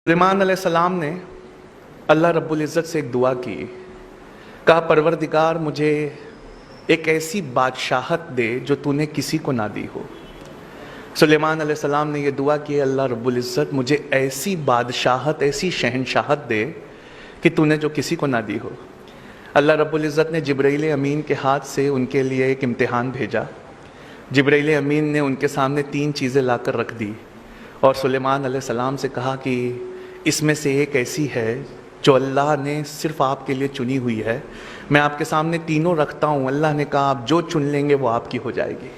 सुलेमान अलैहिस्सलाम ने अल्लाह रब्बुल इज़्ज़त से एक दुआ की, कहा परवरदिगार मुझे एक ऐसी बादशाहत दे जो तूने किसी को ना दी हो। सुलेमान अलैहिस्सलाम ने यह दुआ की, अल्लाह रब्बुल इज़्ज़त मुझे ऐसी बादशाहत, ऐसी शहनशाहत दे कि तूने जो किसी को ना दी हो। अल्लाह रब्बुल इज़्ज़त ने जिब्राइल अमीन के हाथ से उनके लिए एक इम्तिहान भेजा। जिब्राइल अमीन ने उनके सामने 3 चीज़ें लाकर रख दी और सुलेमान अलैहिस्सलाम से कहा कि इसमें से एक ऐसी है जो अल्लाह ने सिर्फ आपके लिए चुनी हुई है। मैं आपके सामने तीनों रखता हूँ। अल्लाह ने कहा आप जो चुन लेंगे वो आपकी हो जाएगी।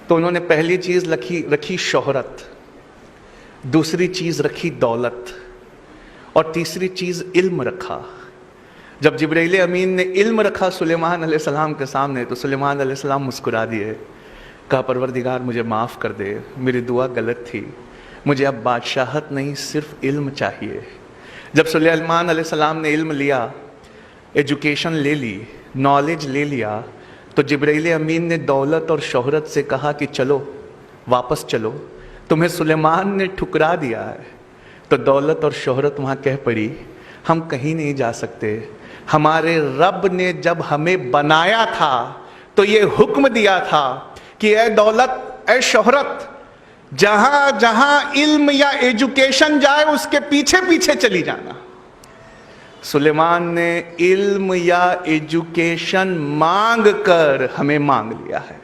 तो उन्होंने पहली चीज़ रखी शोहरत, दूसरी चीज़ रखी दौलत और तीसरी चीज़ इल्म रखा। जब जिब्राइल अमीन ने इल्म रखा सुलेमान अलैहिस्सलाम के सामने तो सुलेमान अलैहिस्सलाम मुस्कुरा दिए, कहा परवरदिगार मुझे माफ़ कर दे, मेरी दुआ गलत थी, मुझे अब बादशाहत नहीं सिर्फ इल्म चाहिए। जब सुलेमान अलैहिस्सलाम ने इल्म लिया, एजुकेशन ले ली, नॉलेज ले लिया, तो जिब्राइल अमीन ने दौलत और शोहरत से कहा कि चलो वापस चलो, तुम्हें सुलेमान ने ठुकरा दिया है। तो दौलत और शोहरत वहाँ कह पड़ी हम कहीं नहीं जा सकते। हमारे रब ने जब हमें बनाया था तो ये हुक्म दिया था कि ए दौलत, ए शोहरत, जहां जहां इल्म या एजुकेशन जाए उसके पीछे पीछे चली जाना। सुलेमान ने इल्म या एजुकेशन मांग कर हमें मांग लिया है।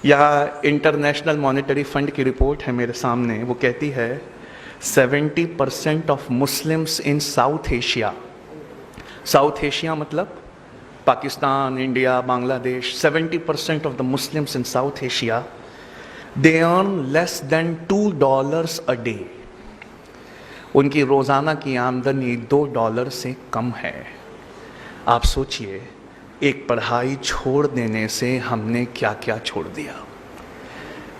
यह इंटरनेशनल मॉनेटरी फंड की रिपोर्ट है मेरे सामने, वो कहती है 70% of Muslims in South Asia, South Asia मतलब Pakistan, India, Bangladesh, 70% of the Muslims in South Asia, they earn less than $2 a day. उनकी रोज़ाना की आमदनी $2 से कम है। आप सोचिए, एक पढ़ाई छोड़ देने से हमने क्या क्या छोड़ दिया।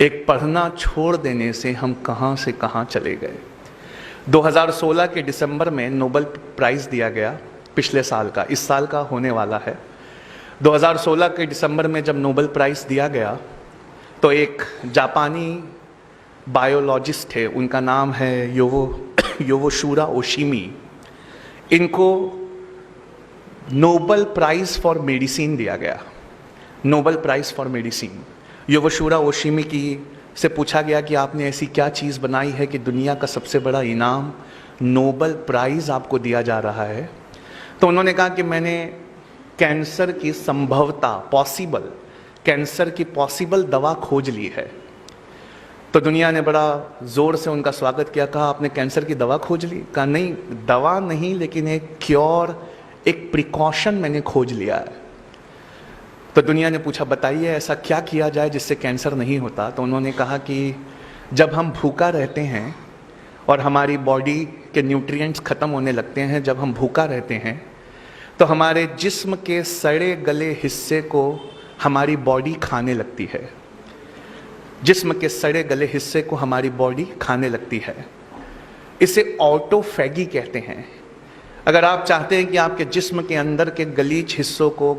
एक पढ़ना छोड़ देने से हम कहाँ से कहाँ चले गए। 2016 के दिसंबर में नोबेल प्राइज़ दिया गया, पिछले साल का, इस साल का होने वाला है। 2016 के दिसंबर में जब नोबेल प्राइज़ दिया गया तो एक जापानी बायोलॉजिस्ट थे, उनका नाम है योवोशूरा ओशिमी। इनको नोबेल प्राइज़ फॉर मेडिसिन दिया गया, नोबेल प्राइज़ फॉर मेडिसिन। योवोशूरा ओशिमी की से पूछा गया कि आपने ऐसी क्या चीज़ बनाई है कि दुनिया का सबसे बड़ा इनाम नोबेल प्राइज़ आपको दिया जा रहा है। तो उन्होंने कहा कि मैंने कैंसर की संभवता, कैंसर की पॉसिबल दवा खोज ली है। तो दुनिया ने बड़ा ज़ोर से उनका स्वागत किया, कहा आपने कैंसर की दवा खोज ली? कहा नहीं, दवा नहीं, लेकिन एक क्योर, एक प्रिकॉशन मैंने खोज लिया है। तो दुनिया ने पूछा बताइए ऐसा क्या किया जाए जिससे कैंसर नहीं होता। तो उन्होंने कहा कि जब हम भूखा रहते हैं और हमारी बॉडी के न्यूट्रिएंट्स ख़त्म होने लगते हैं, जब हम भूखा रहते हैं तो हमारे जिस्म के सड़े गले हिस्से को हमारी बॉडी खाने लगती है। जिस्म के सड़े गले हिस्से को हमारी बॉडी खाने लगती है। इसे ऑटोफैगी कहते हैं। अगर आप चाहते हैं कि आपके जिस्म के अंदर के गलीच हिस्सों को,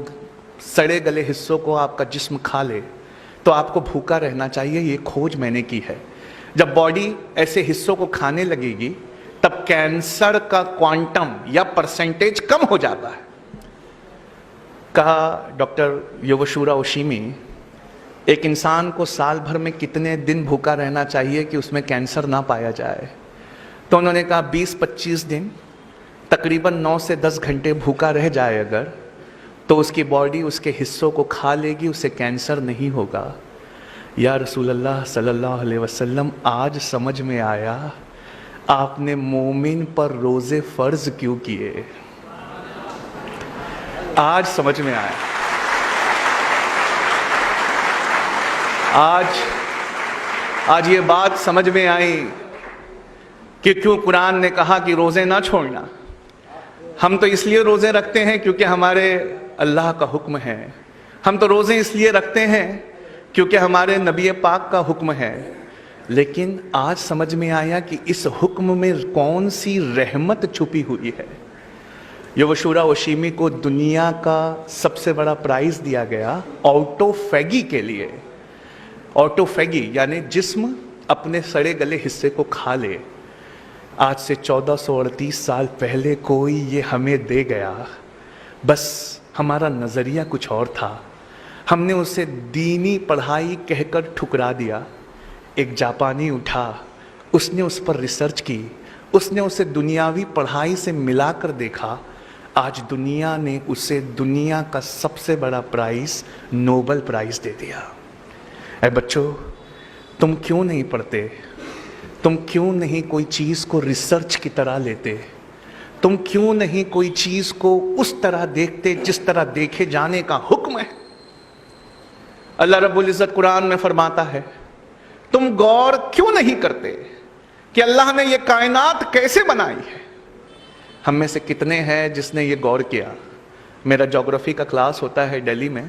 सड़े गले हिस्सों को आपका जिस्म खा ले तो आपको भूखा रहना चाहिए। ये खोज मैंने की है। जब बॉडी ऐसे हिस्सों को खाने लगेगी तब कैंसर का क्वांटम या परसेंटेज कम हो जाता है। कहा डॉक्टर योवोशूरा ओशिमी, एक इंसान को साल भर में कितने दिन भूखा रहना चाहिए कि उसमें कैंसर ना पाया जाए? तो उन्होंने कहा 20-25 दिन, तकरीबन 9 से 10 घंटे भूखा रह जाए अगर, तो उसकी बॉडी उसके हिस्सों को खा लेगी, उसे कैंसर नहीं होगा। या रसूल अल्लाह सल्लल्लाहु अलैहि वसल्लम, आज समझ में आया आपने मोमिन पर रोज़े फ़र्ज क्यों किए। आज समझ में आया। आज ये बात समझ में आई कि क्यों कुरान ने कहा कि रोज़े ना छोड़ना। हम तो इसलिए रोज़े रखते हैं क्योंकि हमारे अल्लाह का हुक्म है। हम तो रोज़े इसलिए रखते हैं क्योंकि हमारे नबी पाक का हुक्म है। लेकिन आज समझ में आया कि इस हुक्म में कौन सी रहमत छुपी हुई है। योवोशूरा ओशिमी को दुनिया का सबसे बड़ा प्राइज़ दिया गया ऑटोफैगी के लिए। ऑटोफैगी यानी जिस्म अपने सड़े गले हिस्से को खा ले। आज से 1438 साल पहले कोई ये हमें दे गया, बस हमारा नज़रिया कुछ और था, हमने उसे दीनी पढ़ाई कहकर ठुकरा दिया। एक जापानी उठा, उसने उस पर रिसर्च की, उसने उसे दुनियावी पढ़ाई से मिलाकर देखा। आज दुनिया ने उसे दुनिया का सबसे बड़ा प्राइज़, नोबेल प्राइज़ दे दिया। ऐ बच्चों, तुम क्यों नहीं पढ़ते? तुम क्यों नहीं कोई चीज़ को रिसर्च की तरह लेते? तुम क्यों नहीं कोई चीज़ को उस तरह देखते जिस तरह देखे जाने का हुक्म है? अल्लाह रब्बुल इज़्ज़त कुरान में फरमाता है, तुम गौर क्यों नहीं करते कि अल्लाह ने ये कायनात कैसे बनाई है? हम में से कितने हैं जिसने ये गौर किया? मेरा ज्योग्राफी का क्लास होता है दिल्ली में,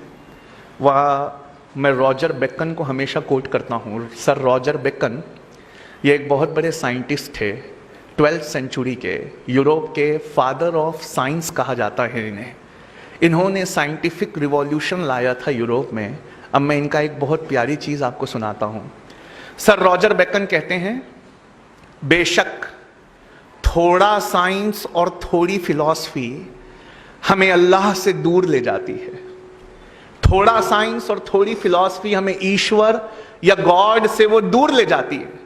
वहाँ मैं रॉजर बेकन को हमेशा कोट करता हूँ। सर रॉजर बेकन ये एक बहुत बड़े साइंटिस्ट थे, 12th सेंचुरी के, यूरोप के फादर ऑफ साइंस कहा जाता है इन्हें। इन्होंने साइंटिफिक रिवॉल्यूशन लाया था यूरोप में। अब मैं इनका एक बहुत प्यारी चीज़ आपको सुनाता हूँ। सर रॉजर बेकन कहते हैं, बेशक थोड़ा साइंस और थोड़ी फिलॉसफी हमें अल्लाह से दूर ले जाती है। थोड़ा साइंस और थोड़ी फिलॉसफी हमें ईश्वर या गॉड से वो दूर ले जाती है,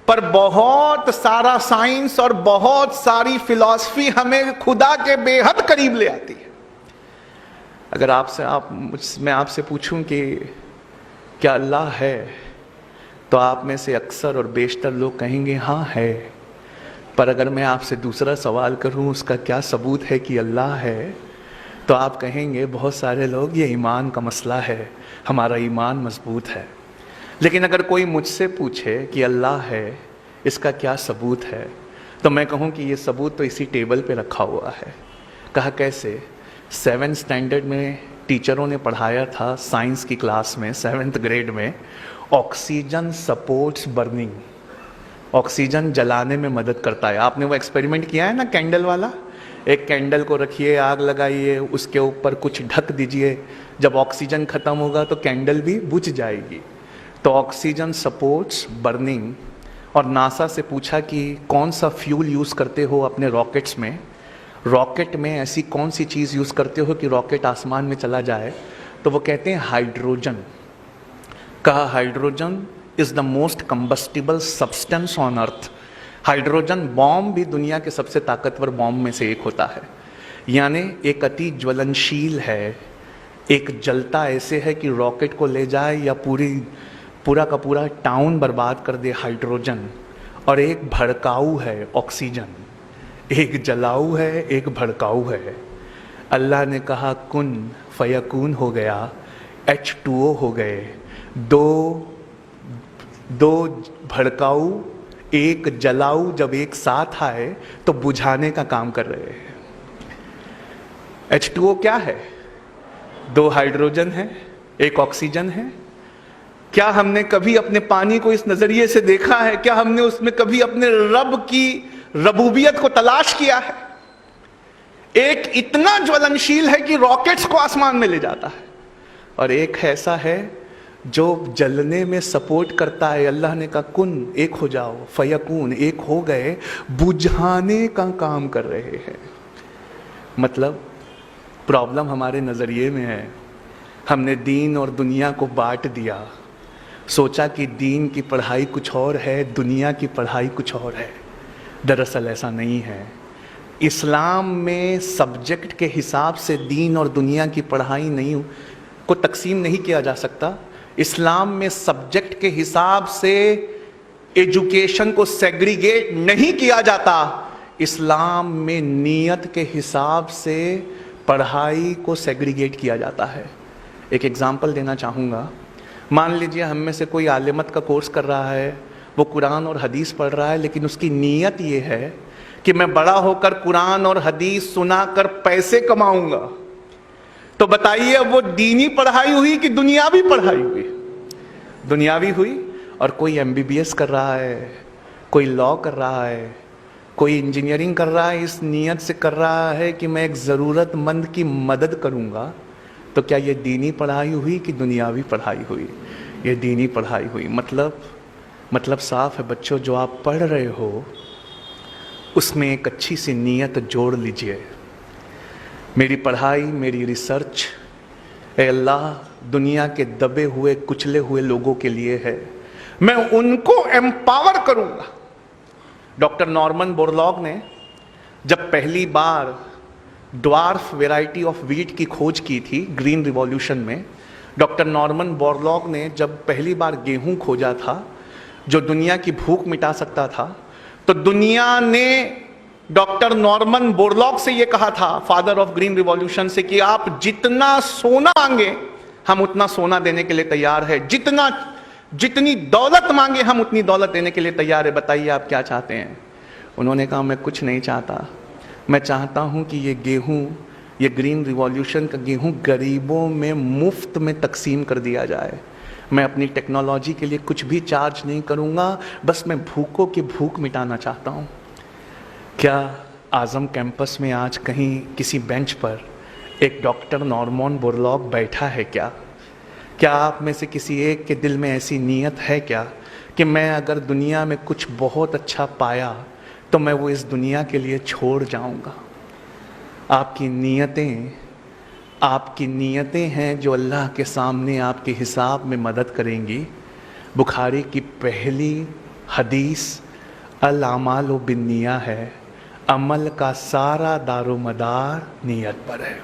पर बहुत सारा साइंस और बहुत सारी फिलॉसफी हमें खुदा के बेहद करीब ले आती है। अगर मैं आपसे पूछूं कि क्या अल्लाह है, तो आप में से अक्सर और बेशतर लोग कहेंगे हाँ है। पर अगर मैं आपसे दूसरा सवाल करूं, उसका क्या सबूत है कि अल्लाह है, तो आप कहेंगे बहुत सारे लोग ये ईमान का मसला है, हमारा ईमान मजबूत है। लेकिन अगर कोई मुझसे पूछे कि अल्लाह है, इसका क्या सबूत है, तो मैं कहूँ कि ये सबूत तो इसी टेबल पे रखा हुआ है। कहा कैसे? 7th स्टैंडर्ड में टीचरों ने पढ़ाया था साइंस की क्लास में, 7th ग्रेड में, ऑक्सीजन सपोर्ट्स बर्निंग। ऑक्सीजन जलाने में मदद करता है। आपने वो एक्सपेरिमेंट किया है ना, कैंडल वाला? एक कैंडल को रखिए, आग लगाइए, उसके ऊपर कुछ ढक दीजिए, जब ऑक्सीजन खत्म होगा तो कैंडल भी बुझ जाएगी। तो ऑक्सीजन सपोर्ट्स बर्निंग। और नासा से पूछा कि कौन सा फ्यूल यूज़ करते हो अपने रॉकेट्स में, रॉकेट में ऐसी कौन सी चीज़ यूज़ करते हो कि रॉकेट आसमान में चला जाए? तो वो कहते हैं हाइड्रोजन। कहा hydrogen is the most combustible substance on earth. Hydrogen bomb भी दुनिया के सबसे ताकतवर बॉम्ब में से एक होता है। यानी एक अति ज्वलनशील है, एक जलता ऐसे है कि रॉकेट को ले जाए या पूरा का पूरा टाउन बर्बाद कर दे, हाइड्रोजन। और एक भड़काऊ है, ऑक्सीजन। एक जलाऊ है, एक भड़काऊ है। अल्लाह ने कहा कुन फयकून हो गया, H2O हो गए। दो भड़काऊ एक जलाऊ जब एक साथ आए तो बुझाने का काम कर रहे हैं। H2O क्या है? 2 हाइड्रोजन है, एक ऑक्सीजन है। क्या हमने कभी अपने पानी को इस नजरिए से देखा है? क्या हमने उसमें कभी अपने रब की रबूबियत को तलाश किया है? एक इतना ज्वलनशील है कि रॉकेट्स को आसमान में ले जाता है, और एक ऐसा है जो जलने में सपोर्ट करता है। अल्लाह ने कहा कुन, एक हो जाओ, फयकून, एक हो गए, बुझाने का काम कर रहे हैं। मतलब प्रॉब्लम हमारे नज़रिए में है। हमने दीन और दुनिया को बांट दिया, सोचा कि दीन की पढ़ाई कुछ और है, दुनिया की पढ़ाई कुछ और है। दरअसल ऐसा नहीं है। इस्लाम में सब्जेक्ट के हिसाब से दीन और दुनिया की पढ़ाई नहीं को तकसीम नहीं किया जा सकता। इस्लाम में सब्जेक्ट के हिसाब से एजुकेशन को सेग्रीगेट नहीं किया जाता। इस्लाम में नीयत के हिसाब से पढ़ाई को सेग्रीगेट किया जाता है। एक एग्जांपल देना चाहूँगा। मान लीजिए हम में से कोई आलिमत का कोर्स कर रहा है, वो कुरान और हदीस पढ़ रहा है, लेकिन उसकी नीयत ये है कि मैं बड़ा होकर कुरान और हदीस सुनाकर पैसे कमाऊंगा। तो बताइए अब वो दीनी पढ़ाई हुई कि दुनियावी पढ़ाई हुई? दुनियावी हुई। और कोई MBBS कर रहा है, कोई लॉ कर रहा है, कोई इंजीनियरिंग कर रहा है, इस नीयत से कर रहा है कि मैं एक ज़रूरतमंद की मदद करूंगा। तो क्या ये दीनी पढ़ाई हुई कि दुनियावी पढ़ाई हुई? ये दीनी पढ़ाई हुई। मतलब साफ है बच्चों, जो आप पढ़ रहे हो उसमें एक अच्छी सी नीयत जोड़ लीजिए। मेरी पढ़ाई, मेरी रिसर्च, ए अल्लाह, दुनिया के दबे हुए कुचले हुए लोगों के लिए है, मैं उनको एम्पावर करूंगा। डॉक्टर नॉर्मन बोरलॉग ने जब पहली बार ड्वार्फ वेराइटी ऑफ वीट की खोज की थी ग्रीन रिवॉल्यूशन में, डॉक्टर नॉर्मन बोरलॉग ने जब पहली बार गेहूं खोजा था जो दुनिया की भूख मिटा सकता था, तो दुनिया ने डॉक्टर नॉर्मन बोरलॉग से यह कहा था, फादर ऑफ ग्रीन रिवॉल्यूशन से, कि आप जितना सोना मांगे हम उतना सोना देने के लिए तैयार है, जितनी दौलत मांगे हम उतनी दौलत देने के लिए तैयार है, बताइए आप क्या चाहते हैं। उन्होंने कहा, मैं कुछ नहीं चाहता, मैं चाहता हूं कि ये गेहूं, ये ग्रीन रिवॉल्यूशन का गेहूं गरीबों में मुफ्त में तकसीम कर दिया जाए। मैं अपनी टेक्नोलॉजी के लिए कुछ भी चार्ज नहीं करूंगा, बस मैं भूखों की भूख मिटाना चाहता हूं। क्या आज़म कैंपस में आज कहीं किसी बेंच पर एक डॉक्टर नॉर्मन बोरलॉग बैठा है क्या? क्या आप में से किसी एक के दिल में ऐसी नीयत है क्या कि मैं अगर दुनिया में कुछ बहुत अच्छा पाया तो मैं वो इस दुनिया के लिए छोड़ जाऊंगा? आपकी नीयतें हैं जो अल्लाह के सामने आपके हिसाब में मदद करेंगी। बुखारी की पहली हदीस अल अमालु बिन्निया है, अमल का सारा दारोमदार नीयत पर है।